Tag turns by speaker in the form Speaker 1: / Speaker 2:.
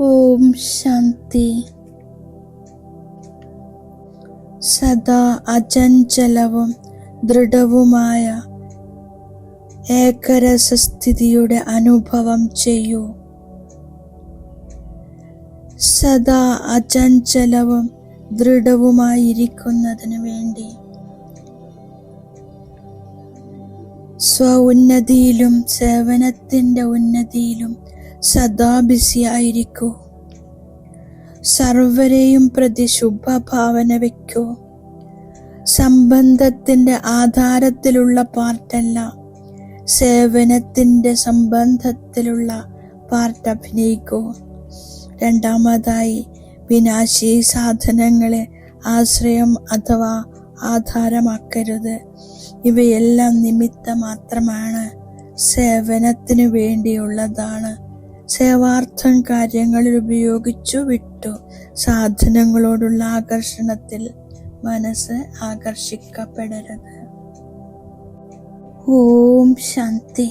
Speaker 1: ഓം ശാന്തി. സദാ അചഞ്ചലവും ദൃഢവുമായ ഏകരസസ്ഥിതിയുടെ അനുഭവം ചെയ്യൂ. സദാ അചഞ്ചലവും ദൃഢവുമായിരിക്കുന്നതിന് വേണ്ടി ഉന്നതിയിലും സേവനത്തിൻ്റെ ഉന്നതിയിലും സദാ ബിസിയായിരിക്കൂ. സർവരെയും പ്രതി ശുഭഭാവന വയ്ക്കൂ. സംബന്ധത്തിൻ്റെ ആധാരത്തിലുള്ള പാർട്ടല്ല, സേവനത്തിൻ്റെ സംബന്ധത്തിലുള്ള പാർട്ട് അഭിനയിക്കൂ. രണ്ടാമതായി, വിനാശി സാധനങ്ങളെ ആശ്രയം അഥവാ ആധാരമാക്കരുത്. ഇവയെല്ലാം നിമിത്തം മാത്രമാണ്, സേവനത്തിന് വേണ്ടിയുള്ളതാണ്. സേവാർത്ഥം കാര്യങ്ങളിൽ ഉപയോഗിച്ചു വിട്ടു സാധനങ്ങളോടുള്ള ആകർഷണത്തിൽ മനസ്സ് ആകർഷിക്കപ്പെടരുത്. ഓം ശാന്തി.